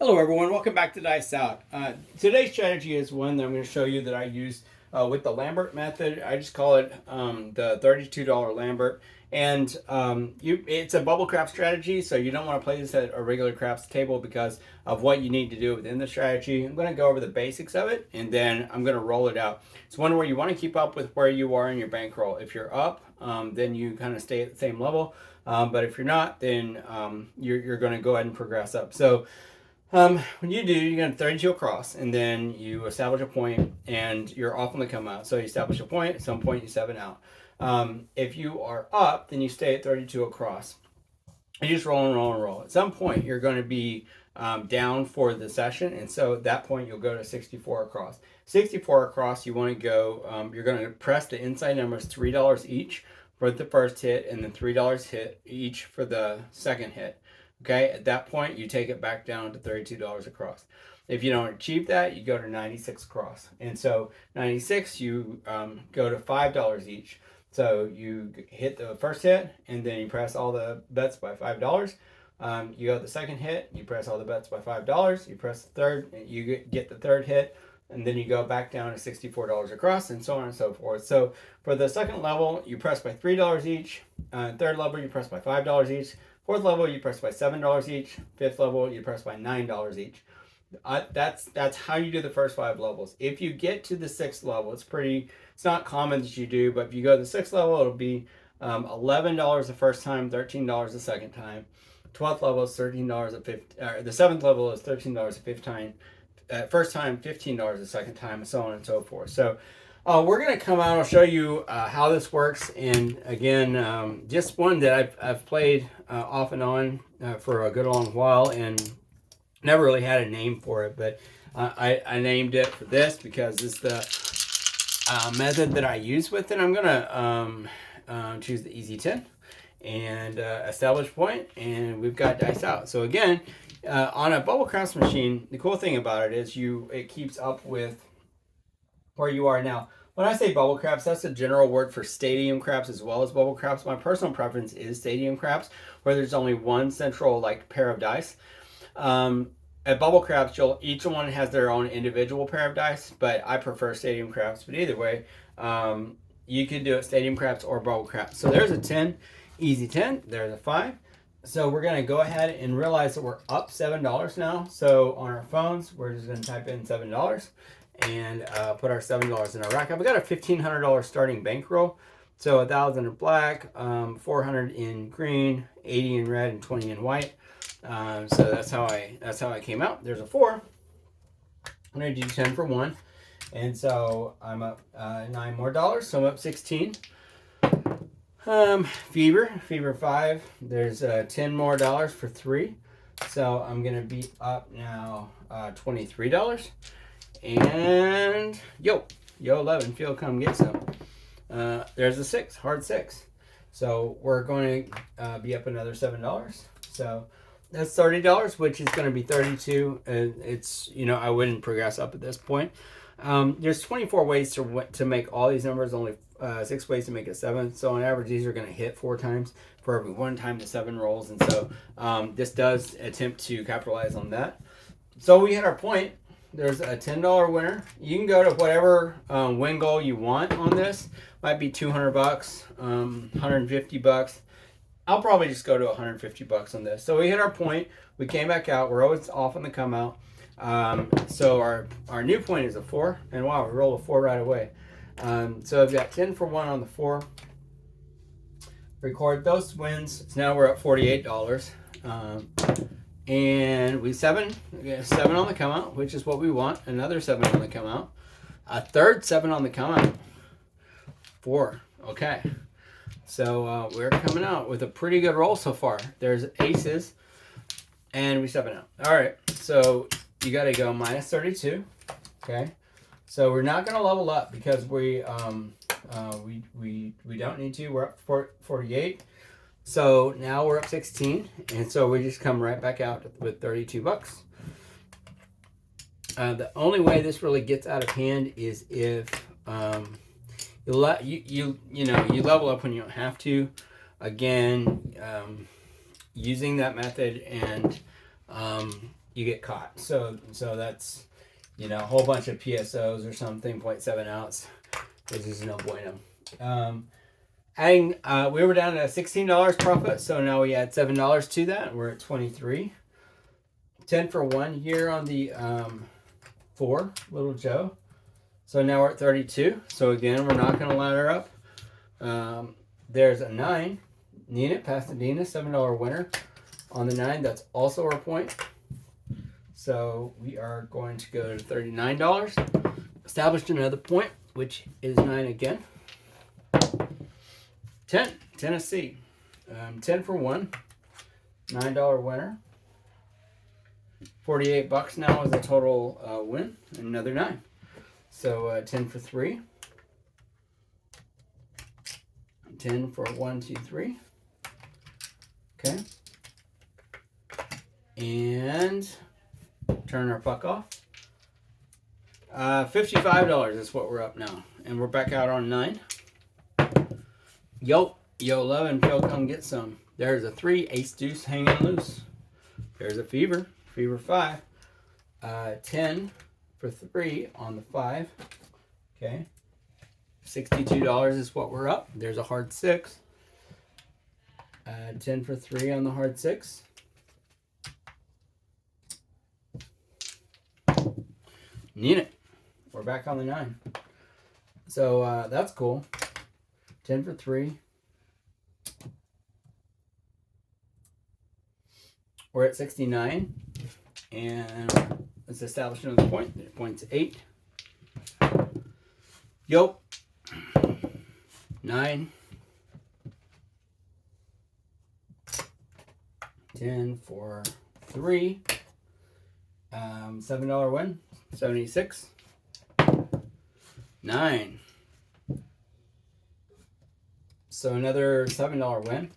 Hello everyone, welcome back to Dice Out. Today's strategy is one that I'm going to show you that I use with the Lambert method. I just call it the $32 Lambert. And it's a bubble craps strategy, so you don't want to play this at a regular craps table because of what you need to do within the strategy. I'm going to go over the basics of it, and then I'm going to roll it out. It's one where you want to keep up with where you are in your bankroll. If you're up, then you kind of stay at the same level. But if you're not, then you're going to go ahead and progress up. So when you do, you're going to 32 across, and then you establish a point, and you're off on the come out. So you establish a point, at some point you 7 out. If you are up, then you stay at 32 across. You just roll and roll and roll. At some point, you're going to be down for the session, and so at that point, you'll go to 64 across. 64 across, you want to go, you're going to press the inside numbers $3 each for the first hit, and then $3 hit each for the second hit. Okay, at that point, you take it back down to $32 across. If you don't achieve that, you go to 96 across. And so 96, you go to $5 each. So you hit the first hit, and then you press all the bets by $5. You go to the second hit, you press all the bets by $5. You press the third, you get the third hit, and then you go back down to $64 across, and so on and so forth. So for the second level, you press by $3 each. Third level, you press by $5 each. Fourth level, you press by $7 each. Fifth level, you press by $9 each. That's how you do the first 5 levels. If you get to the 6th level, it's not common that you do, but if you go to the 6th level, it'll be $11 the first time, $13 the second time. 12th level is $13 at fifth. The 7th level is $13 the fifth time. First time, $15 the second time, and so on and so forth. So we're going to come out. I'll show you how this works. And again, just one that I've played off and on for a good long while, and never really had a name for it. But I named it for this because it's the method that I use with it. I'm going to choose the easy 10 and establish point, and we've got dice out. So again, on a bubble craps machine, the cool thing about it is it keeps up with where you are now. When I say bubble craps, that's a general word for stadium craps as well as bubble craps. My personal preference is stadium craps, where there's only one central pair of dice. At bubble craps, each one has their own individual pair of dice, but I prefer stadium craps. But either way, you can do it stadium craps or bubble craps. So there's a 10, easy 10. There's a 5. So we're going to go ahead and realize that we're up $7 now. So on our phones, we're just going to type in $7 and put our $7 in our rack. I've got a $1,500 starting bankroll. So 1,000 in black, 400 in green, 80 in red, and 20 in white. So that's how I came out. There's a 4. I'm going to do 10 for 1. And so I'm up $9 more, so I'm up 16. Fever 5. There's $10 more for 3. So I'm going to be up now $23. And yo 11, feel come get some. There's a 6, hard 6. So we're going to be up another $7. So that's $30, which is going to be 32. It's, I wouldn't progress up at this point. There's 24 ways to make all these numbers, only 6 ways to make it 7. So on average, these are going to hit 4 times for every 1 time the 7 rolls. And so this does attempt to capitalize on that. So we hit our point. There's a $10 winner. You can go to whatever win goal you want on this. Might be $200, $150. I'll probably just go to $150 on this. So we hit our point. We came back out. We're always off on the come out. So our new point is a 4. And wow, we roll a 4 right away. So I've got 10 for 1 on the 4. Record those wins. So now we're at $48. And we 7 on the come out, which is what we want. Another 7 on the come out. A third 7 on the come out. 4. Okay. So we're coming out with a pretty good roll so far. There's aces, and we 7 out. All right. So you got to go minus 32. Okay. So we're not going to level up because we don't need to. We're up 48. So now we're up 16, and so we just come right back out with $32. The only way this really gets out of hand is if you level up when you don't have to. Again, using that method and you get caught. So that's, you know, a whole bunch of PSOs or something, 0.7 ounce. This is no bueno. Adding, we were down to $16 profit, so now we add $7 to that. We're at 23. 10 for 1 here on the 4 Little Joe. So now we're at 32. So again, we're not going to ladder up. There's a 9. Nina Pasadena, $7 winner on the 9. That's also our point. So we are going to go to $39. Established another point, which is 9 again. 10, Tennessee. 10 for 1. $9 winner. $48 now is a total win. Another 9. So 10 for 3. 10 for 1, 2, 3. Okay. And turn our puck off. $55 is what we're up now. And we're back out on 9. Yo 11, Phil, come get some. There's a 3, ace deuce hanging loose. There's a fever 5. 10 for 3 on the 5. Okay. $62 is what we're up. There's a hard 6. 10 for 3 on the hard 6. Need it. We're back on the 9. So that's cool. 10 for 3. We're at 69. And let's establish another point. The point's 8. Yo. 9. 10 for 3. $7 win. 76. 9. So another $7 win.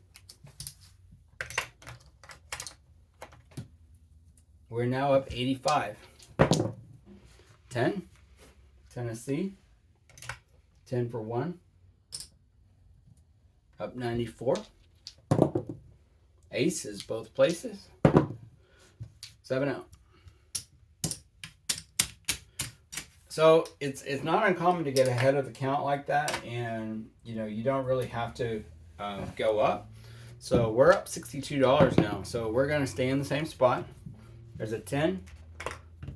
We're now up 85. 10. Tennessee. 10 for 1. Up 94. Aces both places. 7 out. So it's not uncommon to get ahead of the count like that, and you know you don't really have to go up. So we're up $62 now. So we're gonna stay in the same spot. There's a 10,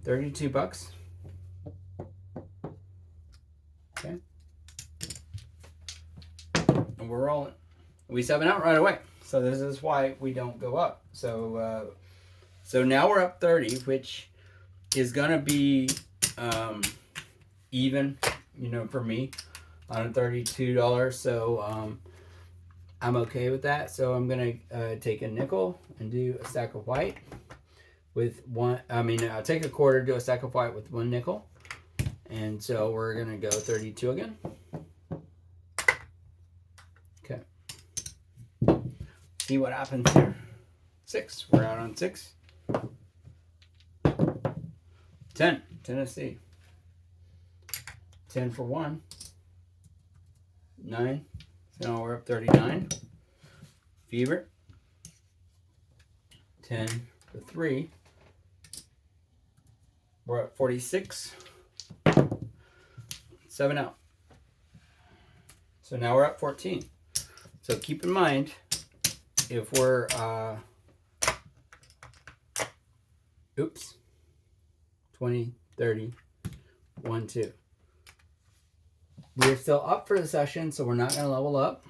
$32. Okay, and we're rolling. We 7 out right away. So this is why we don't go up. So so now we're up 30, which is gonna be even, you know, for me on $32. So I'm okay with that. So I'm gonna take a nickel and do a stack of white with one. I'll take a quarter, do a stack of white with 1 nickel, and so we're gonna go 32 again. Okay. See what happens here. 6. We're out on 6. 10. Tennessee. 10 for 1. 9. So now we're up 39. Fever. 10 for 3. We're at 46. 7 out. So now we're at 14. So keep in mind, if we're 20, 30, 1, 2. We're still up for the session, so we're not going to level up.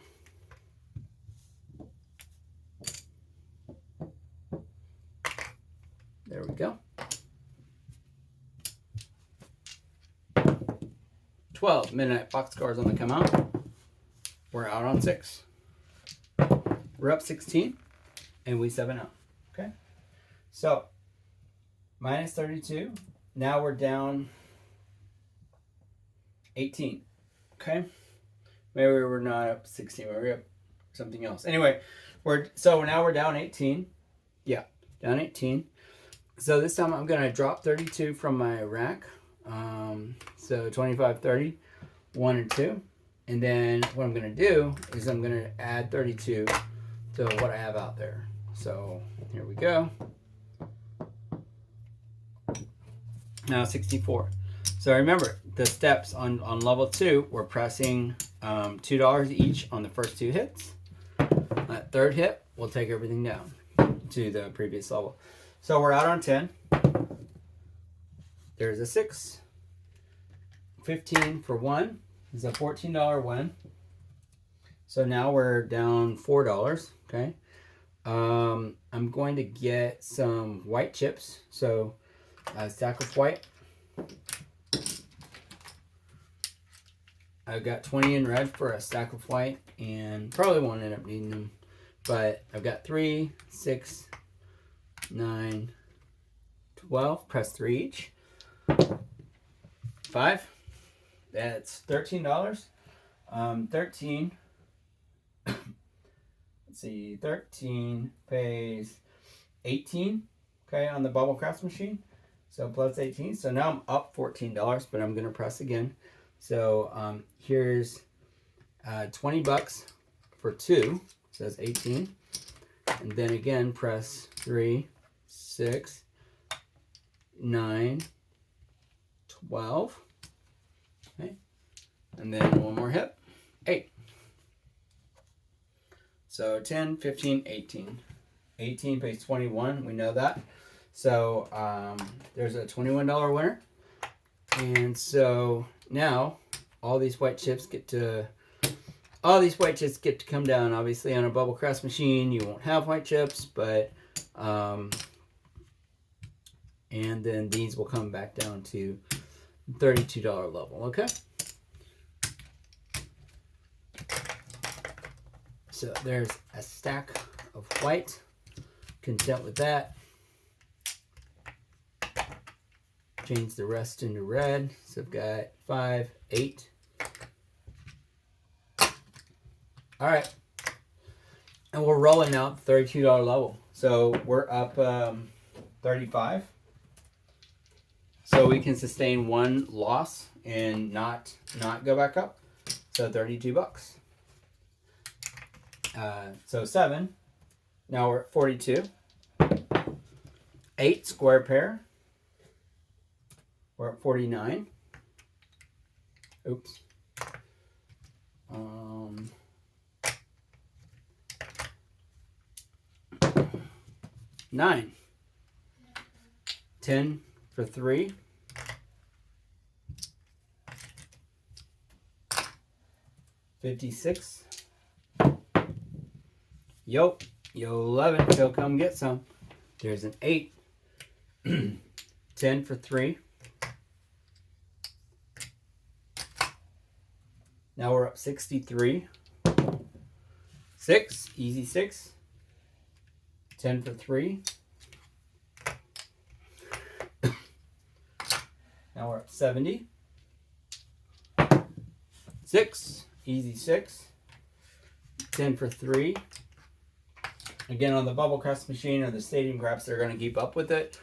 There we go. 12 midnight boxcars on the come out. We're out on 6. We're up 16, and we 7 out. Okay, so minus 32. Now we're down 18. Okay, maybe we're not up 16. Maybe we're up something else. Anyway, now we're down 18. Yeah, down 18. So this time I'm gonna drop 32 from my rack. So 25, 30, 1 and 2, and then what I'm gonna do is I'm gonna add 32 to what I have out there. So here we go. Now 64. So remember, the steps on level 2, we're pressing $2 each on the first 2 hits. That third hit, we'll take everything down to the previous level. So we're out on 10. There's a 6. 15 for 1 is a $14 win. So now we're down $4. Okay. I'm going to get some white chips. So a stack of white. I've got 20 in red for a stack of white, and probably won't end up needing them. But I've got 3, 6, 9, 12. Press 3 each. 5. That's $13. 13. Let's see. 13 pays 18. Okay, on the bubble crafts machine. So plus 18. So now I'm up $14, but I'm gonna press again. So here's 20 bucks for 2. Says 18. And then again, press 3, 6, 9, 12. Okay. And then one more hit. 8. So 10, 15, 18. 18 pays 21. We know that. So there's a $21 winner. And so now all these white chips get to come down. Obviously on a bubble crafts machine you won't have white chips, but and then these will come back down to $32 level. Okay. So there's a stack of white. Content with that. Change the rest into red. So I've got 5, 8. All right. And we're rolling now at the $32 level. So we're up 35. So we can sustain one loss and not go back up. So 32 bucks. So 7. Now we're at 42. 8 square pair. We're at 49. Oops. 9. 10 for 3. 56. Yo 11. So come get some. There's an 8. 10 for 3. Now we're up 63. 6. Easy 6. 10 for 3. Now we're up 70. 6. Easy 6. 10 for 3. Again, on the bubble crafts machine or the stadium crafts, they're going to keep up with it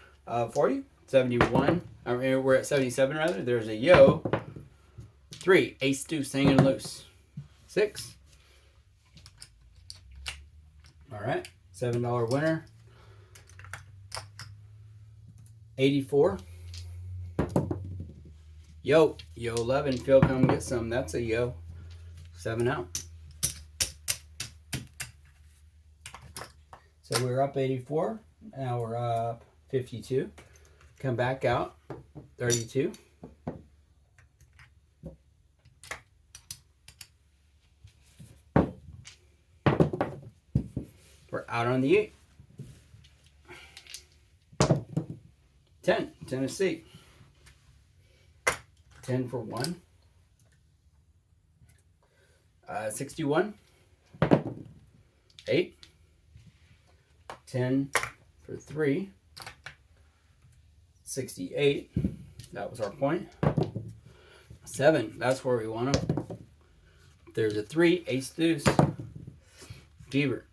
for you. 71. I mean, we're at 77 rather. There's a yo. 3. Ace deuce hanging loose. 6. All right. $7 winner. 84. Yo 11. Phil, come get some. That's a yo. 7 out. So we're up 84. Now we're up 52. Come back out. 32. We're out on the 8. 10. Tennessee. 10 for 1. 61. 8. 10 for 3. 68. That was our point. 7. That's where we want them. There's a 3. Ace deuce. Beaver.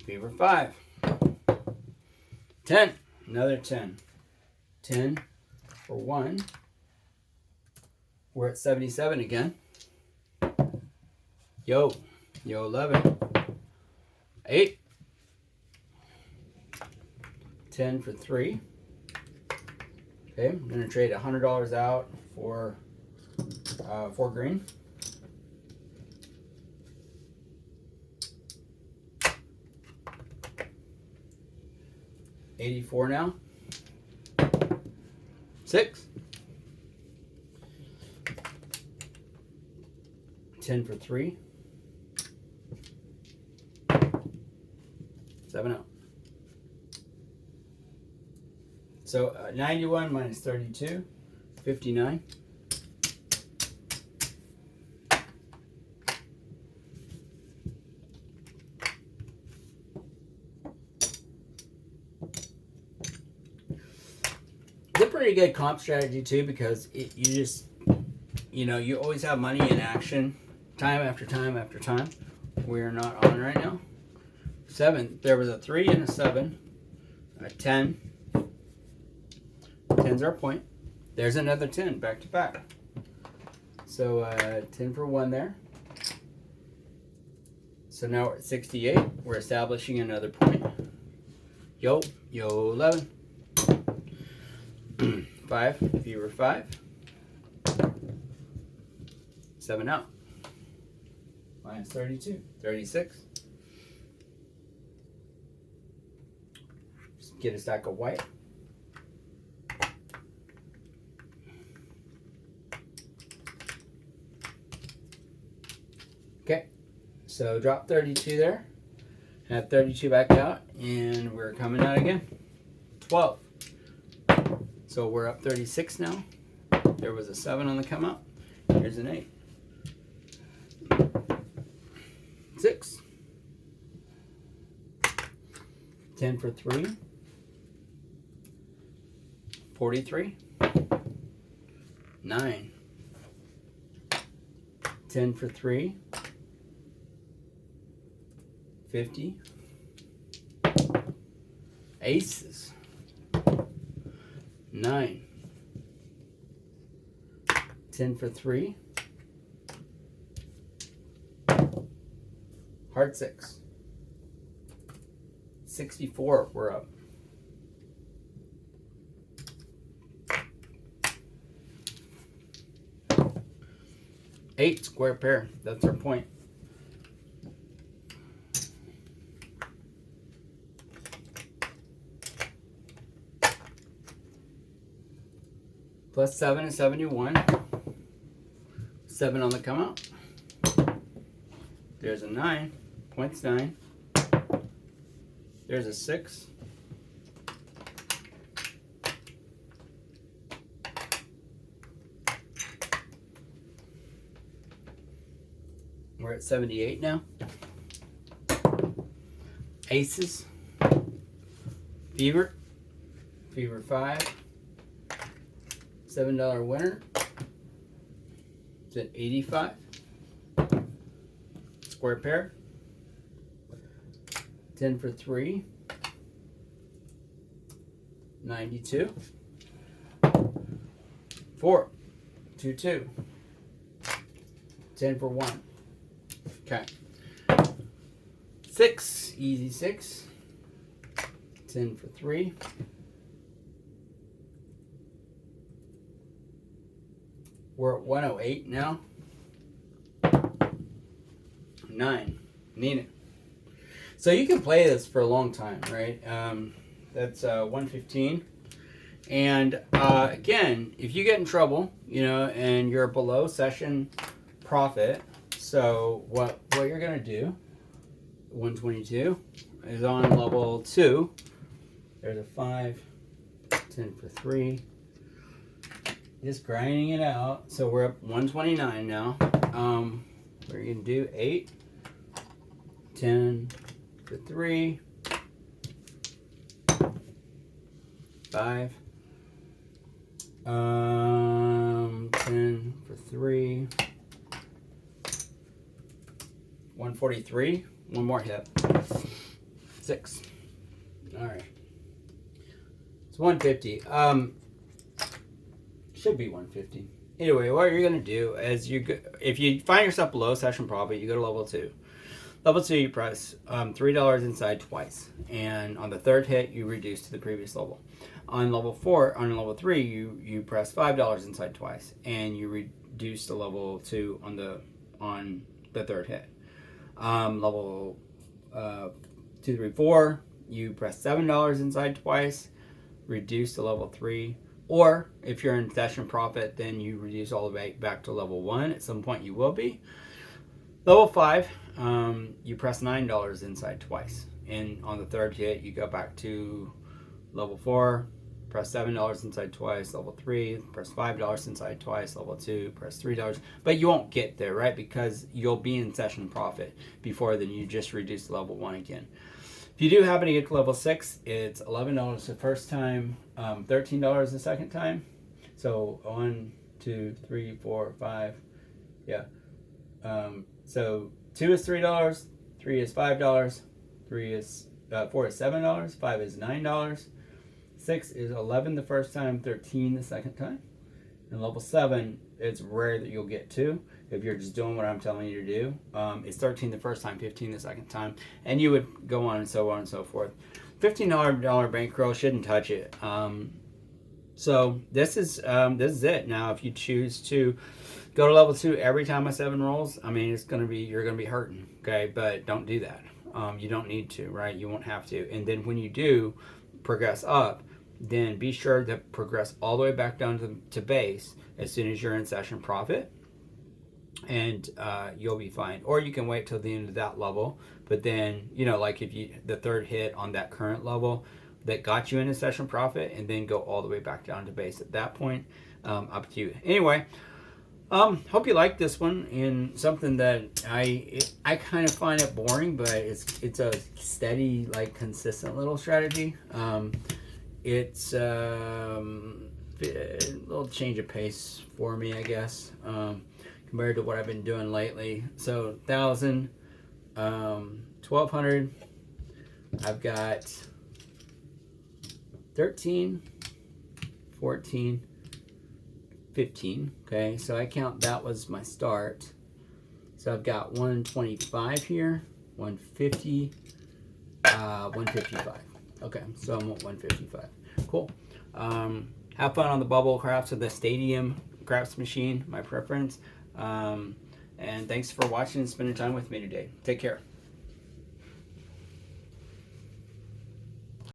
Beaver 5. 10. Another 10. 10 for 1. We're at 77 again. Yo 11. 8. 10 for 3. Okay, I'm gonna trade $100 out for 4 green. $84 now. 6. 10 for 3. 7 out. So 91 minus 32, 59. It's a pretty good comp strategy too, because you just, you always have money in action time after time after time. We're not on right now. 7. There was a 3 and a 7. A 10. 10's our point. There's another 10 back to back. So 10 for 1 there. So now we're at 68. We're establishing another point. Yo 11. 5, fewer 5. 7 out. Minus 32. 36. Just get a stack of white. Okay, so drop 32 there. Have 32 back out, and we're coming out again. 12. So we're up 36 now. There was a 7 on the come out. Here's an 8. 6. 10 for 3. 43. 9. 10 for 3. 50. Aces. 9. 10 for 3. Heart 6. 64, we're up. Eight, square pair, that's our point. Plus 7 is 71. 7 on the come out. There's a 9. Point's 9. There's a 6. We're at 78 now. Aces. Fever. Fever 5. $7 winner. It's at 85. Square pair. 10 for 3. 92. 4. 2, 2. 10 for 1. Okay. 6. Easy 6. 10 for 3. We're at 108 now. 9. Need it. So you can play this for a long time, right? That's 115. And again, if you get in trouble, and you're below session profit, so what you're gonna do, 122 is on level 2. There's a 5, 10 for 3. Just grinding it out. So we're up 129 now. We're gonna do 8, 10 for 3, 5, 10 for 3, 143. One more hit. 6. All right. It's 150. Should be 150. Anyway, what you're gonna do is if you find yourself below session profit, you go to level 2. Level 2, you press $3 inside twice, and on the third hit, you reduce to the previous level. On level 3, you press $5 inside twice, and you reduce to level 2 on the third hit. Level 2, 3, 4, you press $7 inside twice, reduce to level 3. Or if you're in session profit, then you reduce all the way back to level 1. At some point, you will be. Level 5, you press $9 inside twice, and on the third hit, you go back to level 4. Press $7 inside twice. Level 3, press $5 inside twice. Level 2, press $3. But you won't get there, right? Because you'll be in session profit before then you just reduce to level 1 again. If you do happen to get to level 6, it's $11 the first time, $13 the second time. So 1, 2, 3, 4, 5. Yeah. So 2 is $3, 3 is $5, 4 is $7, 5 is $9. 6 is 11 the first time, 13 the second time. And level 7, it's rare that you'll get to if you're just doing what I'm telling you to do. It's 13 the first time, 15 the second time, and you would go on and so forth. $15 bankroll, shouldn't touch it. So this is it. Now, if you choose to go to level 2 every time a 7 rolls, I mean, you're gonna be hurting. Okay, but don't do that. You don't need to, right? You won't have to. And then when you do progress up, then be sure to progress all the way back down to base as soon as you're in session profit, and you'll be fine. Or you can wait till the end of that level, but then, like if the third hit on that current level that got you into session profit, and then go all the way back down to base at that point. Up to you. Anyway, hope you like this one, and something that I kind of find it boring, but it's a steady, like, consistent little strategy. It's a little change of pace for me, I guess, compared to what I've been doing lately. So 1,000, 1,200. I've got 13, 14, 15. Okay, so I count that was my start. So I've got 125 here, 150, 155. Okay, so I'm at 155. Cool. Have fun on the bubble crafts or the stadium crafts machine, my preference. And thanks for watching and spending time with me today. Take care.